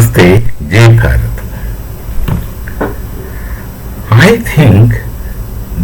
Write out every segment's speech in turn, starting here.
Namaste, Jai Bharat. I think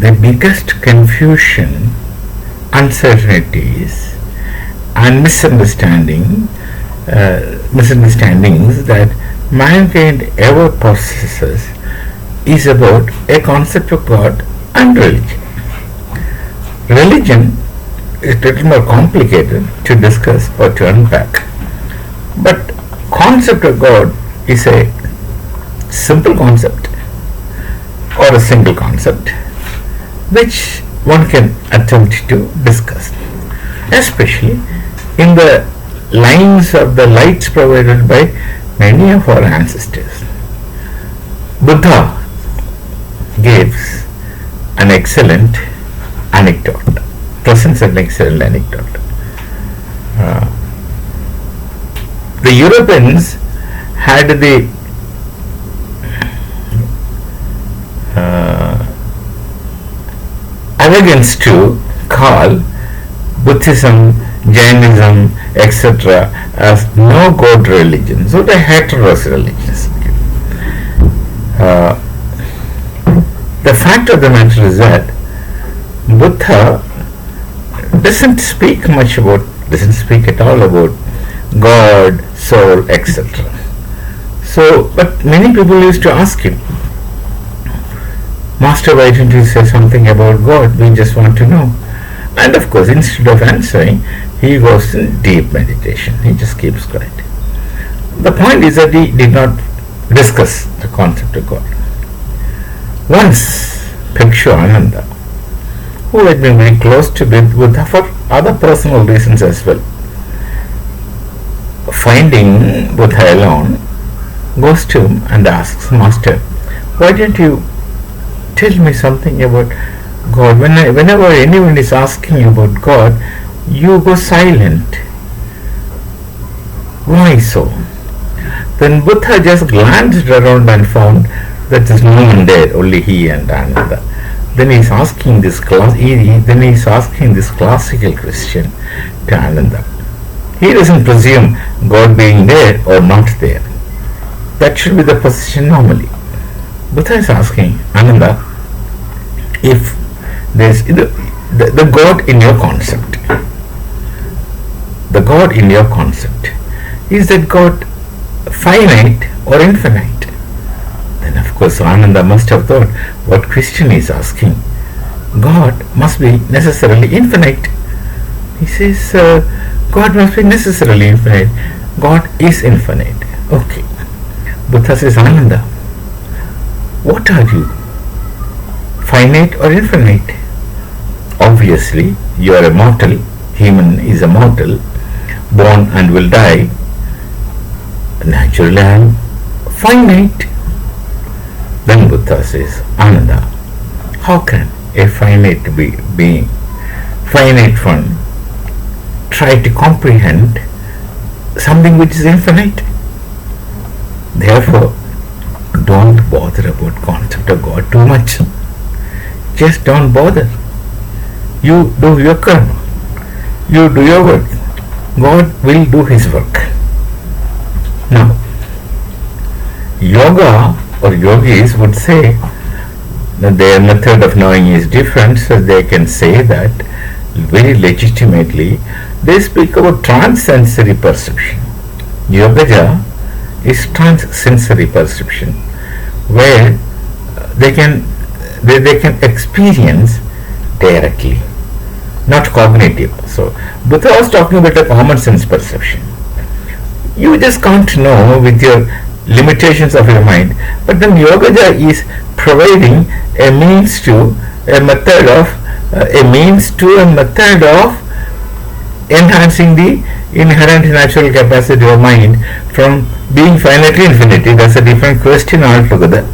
the biggest confusion, uncertainties, and misunderstandings that mankind ever possesses is about a concept of God and religion. Religion is a little more complicated to discuss or to unpack, but concept of God is a simple concept or a single concept which one can attempt to discuss, especially in the lines of the lights provided by many of our ancestors. Buddha gives an excellent anecdote, presents an excellent anecdote. The Europeans had the arrogance to call Buddhism, Jainism, etc. as no God religion. So they heterodox religions. The fact of the matter is that Buddha doesn't speak at all about God, soul, etc. So, but many people used to ask him, Master, why didn't you say something about God? We just want to know. And of course, instead of answering, he goes in deep meditation. He just keeps quiet. The point is that he did not discuss the concept of God. Once, Bhikshu Ananda, who had been very close to Buddha for other personal reasons as well, finding Buddha alone, goes to him and asks, Master, why didn't you tell me something about God? Whenever anyone is asking about God, you go silent. Why so? Then Buddha just glanced around and found that there is no one there, only he and Ananda. Then he is asking this classical question to Ananda. He doesn't presume God being there or not there. That should be the position normally. Buddha is asking Ananda, if there is the God in your concept, is that God finite or infinite? Then of course Ananda must have thought, what question he is asking? God must be necessarily infinite. He says, God must be necessarily infinite. God is infinite. Okay. Buddha says, Ananda, what are you? Finite or infinite? Obviously, you are a mortal. Human is a mortal, born and will die. Naturally, I am finite. Then Buddha says, Ananda, how can a finite being, finite one, try to comprehend something which is infinite? Therefore, don't bother about concept of God too much. Just don't bother. You do your karma. You do your work. God will do his work. Now, yoga or yogis would say that their method of knowing is different, so they can say that very legitimately. They speak about trans-sensory perception. Yogaja is trans-sensory perception, where they can experience directly, not cognitive. So Buddha was talking about a common sense perception. You just can't know with your limitations of your mind, but then Yogaja is providing a method of enhancing the inherent natural capacity of mind from being finite to infinity. That's a different question altogether.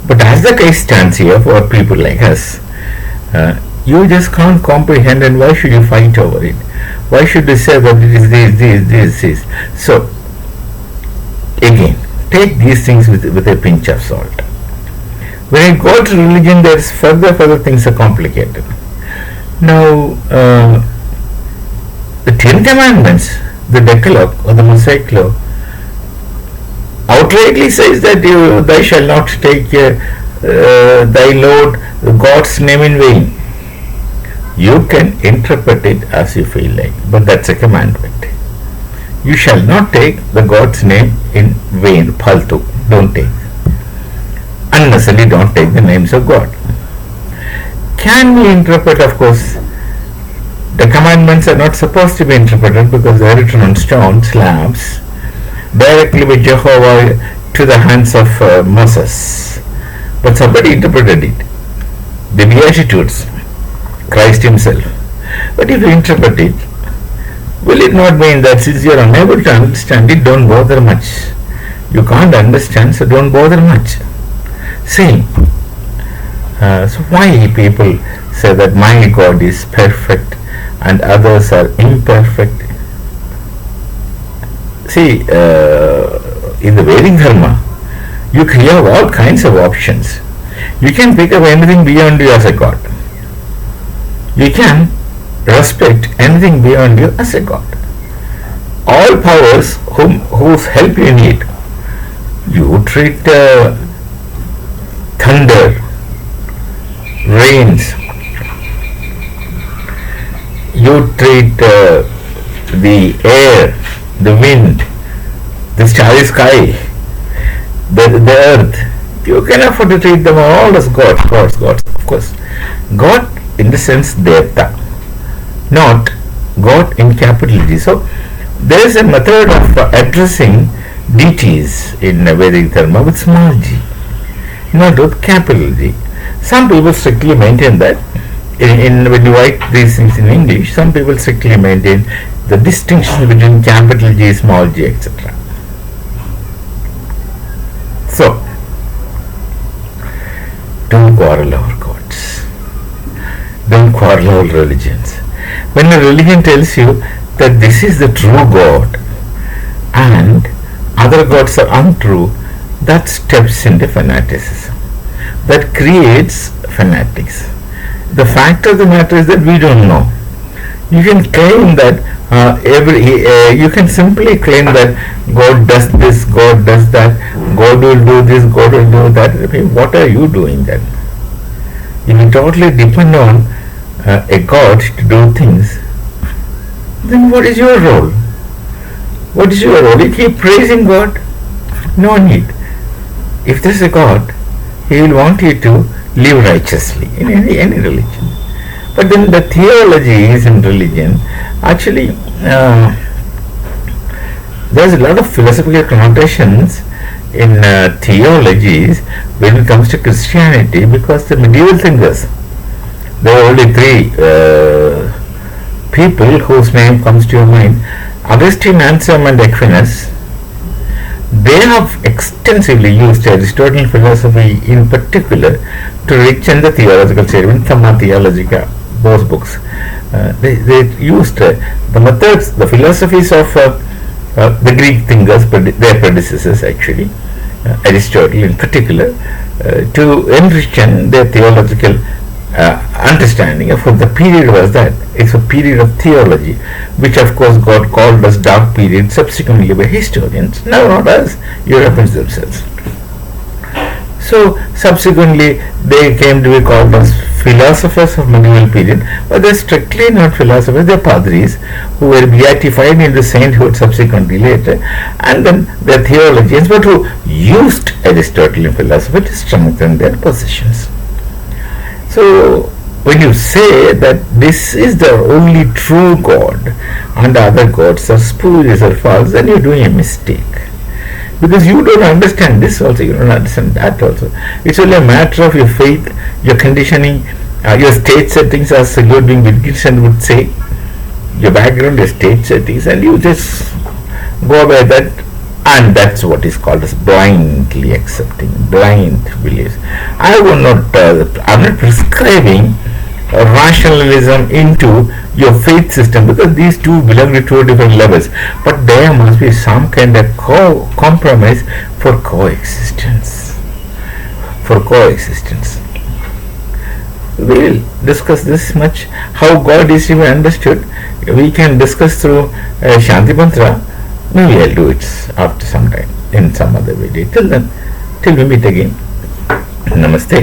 But as the case stands here for people like us, you just can't comprehend, and why should you fight over it? Why should you say that it is this? So, again, take these things with a pinch of salt. When you go to religion, there is further things are complicated. Now, the Ten Commandments, the Decalogue or the Mosaic Law, outrightly says that thou shalt not take thy Lord God's name in vain. You can interpret it as you feel like, but that's a commandment. You shall not take the God's name in vain, phaltu. Don't take. Unnecessarily don't take the names of God. Can we interpret? Of course, the commandments are not supposed to be interpreted because they are written on stone slabs directly by Jehovah to the hands of Moses. But somebody interpreted it. The Beatitudes, Christ himself. But if you interpret it, will it not mean that since you are unable to understand it, don't bother much? You can't understand, so don't bother much. See, so why people say that my God is perfect and others are imperfect? See, in the Vedic Dharma, you have all kinds of options. You can pick up anything beyond you as a God. You can respect anything beyond you as a God. All powers whose help you need. You treat thunder, rains. You treat the air, the wind, the starry sky, the earth. You can afford to treat them all as gods. Of course, God in the sense Devta, not God in capital G. So there is a method of addressing deities in Vedic Dharma with small g, not with capital G. Some people strictly maintain that when you write these things in English, some people strictly maintain the distinction between capital G, small g, etc. So, don't quarrel over gods. Don't quarrel over religions. When a religion tells you that this is the true God and other gods are untrue, that steps into fanaticism. That creates fanatics. The fact of the matter is that we don't know. You can claim that you can simply claim that God does this, God does that, God will do this, God will do that. What are you doing then? If you totally depend on a God to do things, then what is your role? What is your role? You keep praising God? No need. If there is a God, He will want you to live righteously in any religion. But then the theologies in religion, actually, there's a lot of philosophical connotations in theologies when it comes to Christianity, because the medieval thinkers, there are only three people whose name comes to your mind: Augustine, Anselm, and Aquinas. They have extensively used Aristotelian philosophy in particular to richen the theological statement, Thamma Theologica, those books. They used the methods, the philosophies of the Greek thinkers, their predecessors actually, Aristotle in particular, to enrich their theological understanding of what the period was. That it's a period of theology, which of course God called as dark period subsequently by historians, now not as Europeans themselves. So subsequently they came to be called as philosophers of medieval period, but they're strictly not philosophers, they're padris who were beatified into sainthood subsequently later, and then they're theologians but who used Aristotelian philosophy to strengthen their positions. So when you say that this is the only true God and other gods are spurious or false, then you're doing a mistake. Because you don't understand this also, you don't understand that also. It's only a matter of your faith, your conditioning, your state settings, as Ludwig Wittgenstein would say, your background, your state settings, and you just go by that, and that's what is called as blindly accepting, blind beliefs. I'm not prescribing rationalism into your faith system, because these two belong to two different levels, but there must be some kind of compromise for coexistence. We will discuss this much, how God is to be understood. We can discuss through Shanti Mantra. Maybe I'll do it after some time, in some some other video. Till then, till we meet again, Namaste,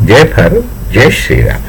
Jai Bharat, Jai Shri Ram.